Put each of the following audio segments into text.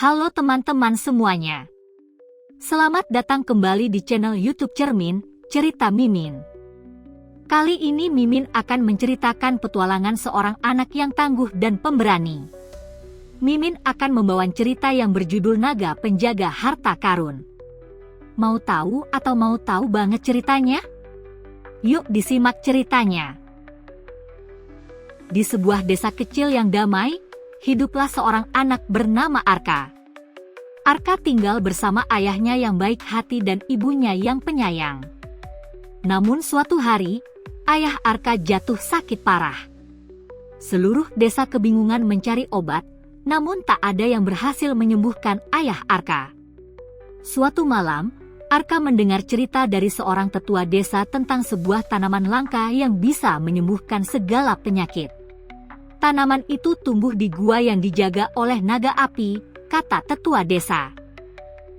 Halo teman-teman semuanya. Selamat datang kembali di channel YouTube Cermin, Cerita Mimin. Kali ini Mimin akan menceritakan petualangan seorang anak yang tangguh dan pemberani. Mimin akan membawa cerita yang berjudul Naga Penjaga Harta Karun. Mau tahu atau mau tahu banget ceritanya? Yuk disimak ceritanya. Di sebuah desa kecil yang damai, hiduplah seorang anak bernama Arka. Arka tinggal bersama ayahnya yang baik hati dan ibunya yang penyayang. Namun suatu hari, ayah Arka jatuh sakit parah. Seluruh desa kebingungan mencari obat, namun tak ada yang berhasil menyembuhkan ayah Arka. Suatu malam, Arka mendengar cerita dari seorang tetua desa tentang sebuah tanaman langka yang bisa menyembuhkan segala penyakit. Tanaman itu tumbuh di gua yang dijaga oleh naga api, kata tetua desa.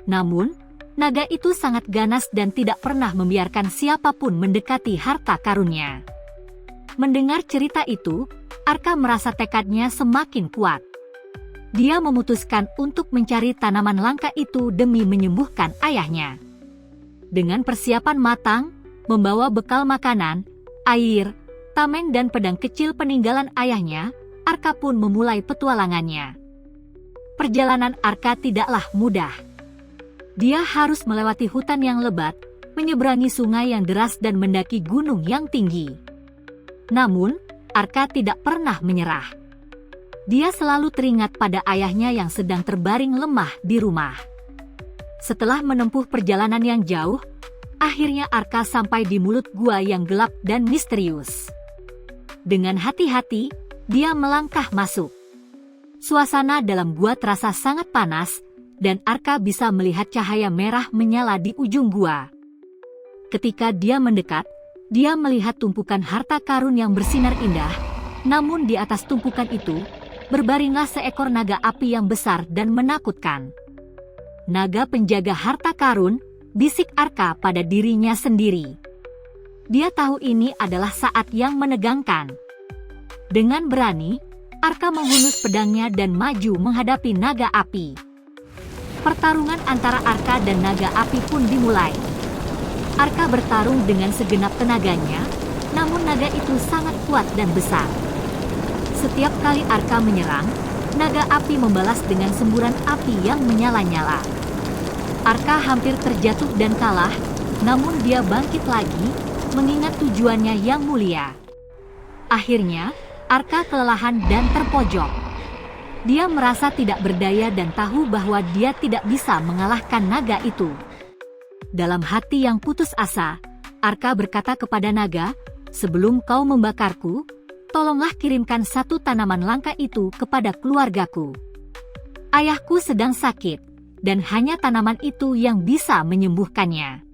Namun, naga itu sangat ganas dan tidak pernah membiarkan siapapun mendekati harta karunnya. Mendengar cerita itu, Arka merasa tekadnya semakin kuat. Dia memutuskan untuk mencari tanaman langka itu demi menyembuhkan ayahnya. Dengan persiapan matang, membawa bekal makanan, air, tameng dan pedang kecil peninggalan ayahnya, Arka pun memulai petualangannya. Perjalanan Arka tidaklah mudah. Dia harus melewati hutan yang lebat, menyeberangi sungai yang deras dan mendaki gunung yang tinggi. Namun, Arka tidak pernah menyerah. Dia selalu teringat pada ayahnya yang sedang terbaring lemah di rumah. Setelah menempuh perjalanan yang jauh, akhirnya Arka sampai di mulut gua yang gelap dan misterius. Dengan hati-hati, dia melangkah masuk. Suasana dalam gua terasa sangat panas, dan Arka bisa melihat cahaya merah menyala di ujung gua. Ketika dia mendekat, dia melihat tumpukan harta karun yang bersinar indah, namun di atas tumpukan itu, berbaringlah seekor naga api yang besar dan menakutkan. Naga penjaga harta karun, bisik Arka pada dirinya sendiri. Dia tahu ini adalah saat yang menegangkan. Dengan berani, Arka menghunus pedangnya dan maju menghadapi naga api. Pertarungan antara Arka dan naga api pun dimulai. Arka bertarung dengan segenap tenaganya, namun naga itu sangat kuat dan besar. Setiap kali Arka menyerang, naga api membalas dengan semburan api yang menyala-nyala. Arka hampir terjatuh dan kalah, namun dia bangkit lagi, mengingat tujuannya yang mulia. Akhirnya, Arka kelelahan dan terpojok. Dia merasa tidak berdaya dan tahu bahwa dia tidak bisa mengalahkan naga itu. Dalam hati yang putus asa, Arka berkata kepada naga, "Sebelum kau membakarku, tolonglah kirimkan satu tanaman langka itu kepada keluargaku. Ayahku sedang sakit, dan hanya tanaman itu yang bisa menyembuhkannya."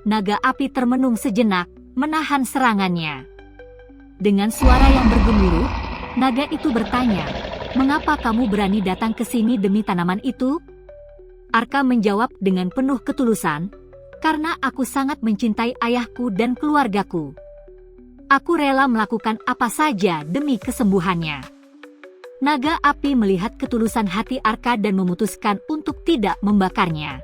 Naga api termenung sejenak, menahan serangannya. Dengan suara yang bergemuruh, naga itu bertanya, "Mengapa kamu berani datang ke sini demi tanaman itu?" Arka menjawab dengan penuh ketulusan, "Karena aku sangat mencintai ayahku dan keluargaku. Aku rela melakukan apa saja demi kesembuhannya." Naga api melihat ketulusan hati Arka dan memutuskan untuk tidak membakarnya.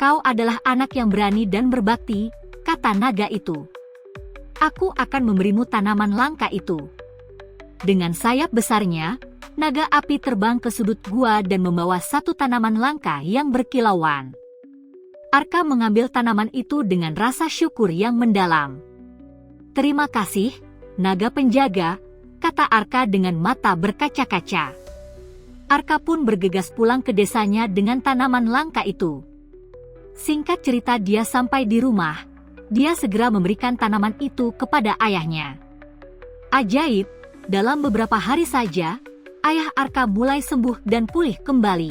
"Kau adalah anak yang berani dan berbakti," kata naga itu. "Aku akan memberimu tanaman langka itu." Dengan sayap besarnya, naga api terbang ke sudut gua dan membawa satu tanaman langka yang berkilauan. Arka mengambil tanaman itu dengan rasa syukur yang mendalam. "Terima kasih, naga penjaga," kata Arka dengan mata berkaca-kaca. Arka pun bergegas pulang ke desanya dengan tanaman langka itu. Singkat cerita, dia sampai di rumah. Dia segera memberikan tanaman itu kepada ayahnya. Ajaib, dalam beberapa hari saja, ayah Arka mulai sembuh dan pulih kembali.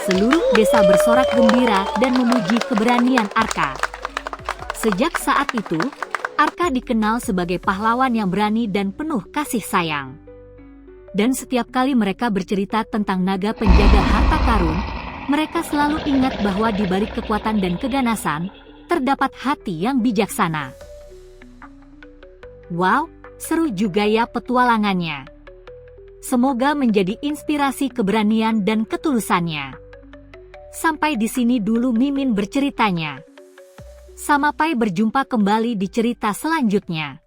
Seluruh desa bersorak gembira dan memuji keberanian Arka. Sejak saat itu, Arka dikenal sebagai pahlawan yang berani dan penuh kasih sayang. Dan setiap kali mereka bercerita tentang naga penjaga harta karun, mereka selalu ingat bahwa di balik kekuatan dan keganasan, terdapat hati yang bijaksana. Wow, seru juga ya petualangannya. Semoga menjadi inspirasi keberanian dan ketulusannya. Sampai di sini dulu Mimin berceritanya. Sampai berjumpa kembali di cerita selanjutnya.